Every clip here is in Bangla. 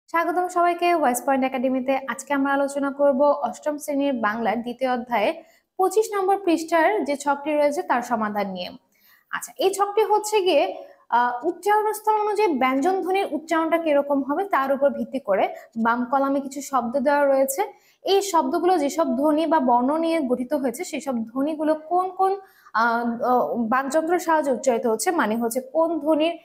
স্বাগতম সবাইকে ওয়েস্ট পয়েন্ট একাডেমিতে। আজকে আমরা আলোচনা করব অষ্টম শ্রেণীর বাংলার দ্বিতীয় অধ্যায়ে 25 নম্বর পৃষ্ঠার যে ছকটি রয়েছে তার সমাধান নিয়ে। আচ্ছা, এই ছকটি হচ্ছে গিয়ে উচ্চারণ স্থল অনুযায়ী ব্যঞ্জন ধ্বনির উচ্চারণটা কিরকম হবে তার উপর ভিত্তি করে বাম কলামে কিছু শব্দ দেওয়া রয়েছে। এই শব্দগুলো যেসব ধ্বনি বা বর্ণ নিয়ে গঠিত হয়েছে সেসব ধ্বনিগুলো কোন কোন বাকযন্ত্রের সাহায্যে উচ্চারিত হচ্ছে, মানে হচ্ছে কোন ধ্বনির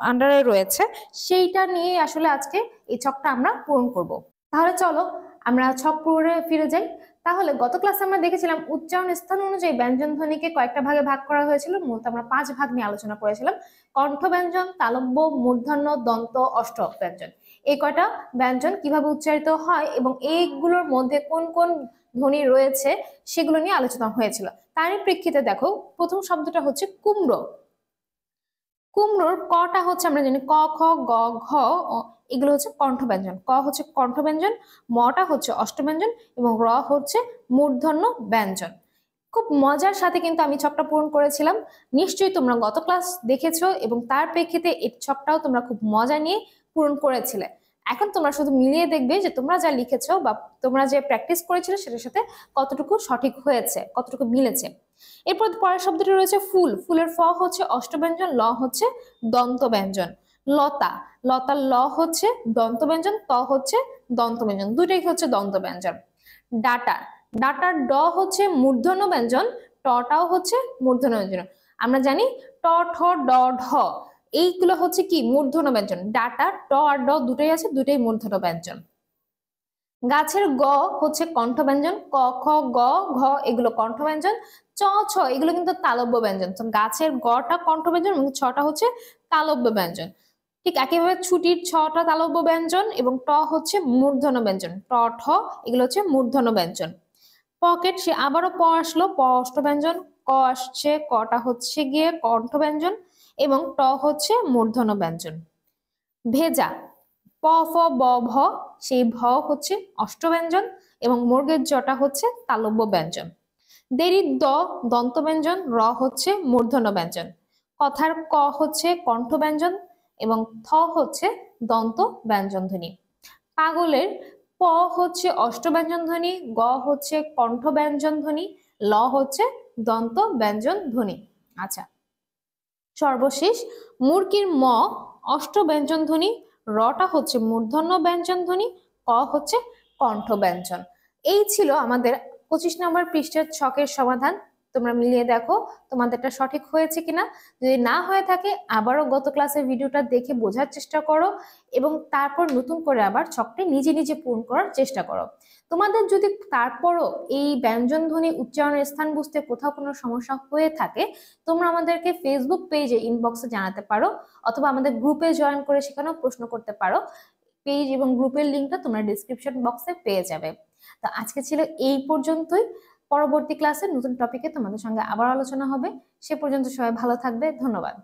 আন্ডারে রয়েছে, সেইটা নিয়ে আসলে আজকে এই ছকটা আমরা পূরণ করব। তাহলে চলো আমরা ছক পূরণে ফিরে যাই। তাহলে গত ক্লাসে আমরা দেখেছিলাম উচ্চারণ স্থান অনুযায়ী ব্যঞ্জন ধ্বনিকে কয়েকটা ভাগে ভাগ করা হয়েছিল। মূলত আমরা 5 ভাগ নিয়ে আলোচনা করেছিলাম: কণ্ঠ ব্যঞ্জন, তালব্য, মূর্ধন্য, দন্ত, অষ্ট ব্যঞ্জন। এই কয়টা ব্যঞ্জন কিভাবে উচ্চারিত হয় এবং এইগুলোর মধ্যে কোন কোন ধ্বনি রয়েছে সেগুলো নিয়ে আলোচনা হয়েছিল। তারই প্রেক্ষিতে দেখো, প্রথম শব্দটা হচ্ছে কুমড়ো। কুমড়োর কটা হচ্ছে আমরা জানি ক, খ, গ, ঘ, এগুলো হচ্ছে কণ্ঠ ব্যঞ্জন। ক হচ্ছে কণ্ঠ ব্যঞ্জন, মটা হচ্ছে অষ্টব্যঞ্জন এবং র হচ্ছে মূর্ধন্য ব্যঞ্জন। খুব মজার সাথে কিন্তু আমি ছকটা পূরণ করেছিলাম। নিশ্চয়ই তোমরা গত ক্লাস দেখেছো এবং তার প্রেক্ষিতে এই ছকটাও তোমরা খুব মজা নিয়ে পূরণ করেছিলে। এখন তোমরা শুধু মিলিয়ে দেখবে যে তোমরা যা লিখেছো বা তোমরা যে প্র্যাকটিস করেছিলে সেটার সাথে কতটুকু সঠিক হয়েছে, কতটুকু মিলেছে। এরপর পরের শব্দটি রয়েছে ফুল। ফুলের ফ হচ্ছে অষ্টব্যঞ্জন, ল হচ্ছে দন্ত ব্যঞ্জন। লতা, লতার ল হচ্ছে দন্ত ব্যঞ্জন, ত হচ্ছে দন্ত ব্যঞ্জন, দুইটাই হচ্ছে দন্ত ব্যঞ্জন। ডাটা, ডাটার ড হচ্ছে মূর্ধন্য ব্যঞ্জন, টটাও হচ্ছে মূর্ধন্য ব্যঞ্জন। আমরা জানি ট, ঠ, ড, ঢ এইগুলো হচ্ছে কি মূর্ধন্য ব্যঞ্জন। ডাটা, ট আর ড দুটোই আছে, দুটোই মূর্ধন্য ব্যঞ্জন। গাছের গ হচ্ছে কণ্ঠ ব্যঞ্জন, ক, খ, গ, ঘ এগুলো কণ্ঠ ব্যঞ্জন। চ, ছ এগুলো কিন্তু তালব্য ব্যঞ্জন। তো গাছের গটা কণ্ঠ ব্যঞ্জন এবং ছটা হচ্ছে তালব্য ব্যঞ্জন। ঠিক একইভাবে ছুটির ছটা তালব্য ব্যঞ্জন এবং ট হচ্ছে মূর্ধন্য ব্যঞ্জন। ট, ঠ এগুলো হচ্ছে মূর্ধন্য ব্যঞ্জন। পকেট, সে আবারও প আসলো, প অষ্ট ব্যঞ্জন, ক আসছে, কটা হচ্ছে গিয়ে কণ্ঠ ব্যঞ্জন এবং ট হচ্ছে মূর্ধন্য ব্যঞ্জন। ভেজা, প, ফ, ব, ভ, সেই ভ হচ্ছে অষ্টব্যঞ্জন এবং মর্গের জটা হচ্ছে তালব্য ব্যঞ্জন। দেরির দ দন্ত ব্যঞ্জন, র হচ্ছে মূর্ধন্য ব্যঞ্জন। কথার ক হচ্ছে কণ্ঠ ব্যঞ্জন এবং থ হচ্ছে দন্ত ব্যঞ্জন ধ্বনি। পাগলের প হচ্ছে অষ্টব্যঞ্জন ধ্বনি, গ হচ্ছে কণ্ঠ ব্যঞ্জন ধ্বনি, ল হচ্ছে দন্ত ব্যঞ্জন ধ্বনি। আচ্ছা, সর্বশেষ মুরগির ম অষ্ট ব্যঞ্জন ধ্বনি, রটা হচ্ছে মূর্ধন্য ব্যঞ্জন ধ্বনি, ক হচ্ছে কণ্ঠ ব্যঞ্জন। এই ছিল আমাদের 25 নম্বর পৃষ্ঠার ছকের সমাধান। তোমরা মিলিয়ে দেখো তোমাদেরটা সঠিক হয়েছে কিনা। যদি না হয়ে থাকে আবারও গত ক্লাসের ভিডিওটা দেখে বোঝার চেষ্টা করো এবং তারপর নতুন করে আবার ছকটি নিজে নিজে পূরণ করার চেষ্টা করো। তোমাদের যদি তারপরও এই ব্যঞ্জন ধ্বনি উচ্চারণের স্থান বুঝতে কোথাও কোনো সমস্যা হয়ে থাকে, তোমরা আমাদেরকে ফেসবুক পেজে ইনবক্সে জানাতে পারো অথবা আমাদের গ্রুপে জয়েন করে সেখানেও প্রশ্ন করতে পারো। পেজ এবং গ্রুপের লিঙ্কটা তোমরা ডিসক্রিপশন বক্সে পেয়ে যাবে। তো আজকে ছিল এই পর্যন্তই। পরবর্তী ক্লাসে নতুন টপিকে তোমাদের সঙ্গে আবার আলোচনা হবে। সে পর্যন্ত সবাই ভালো থাকবে। ধন্যবাদ।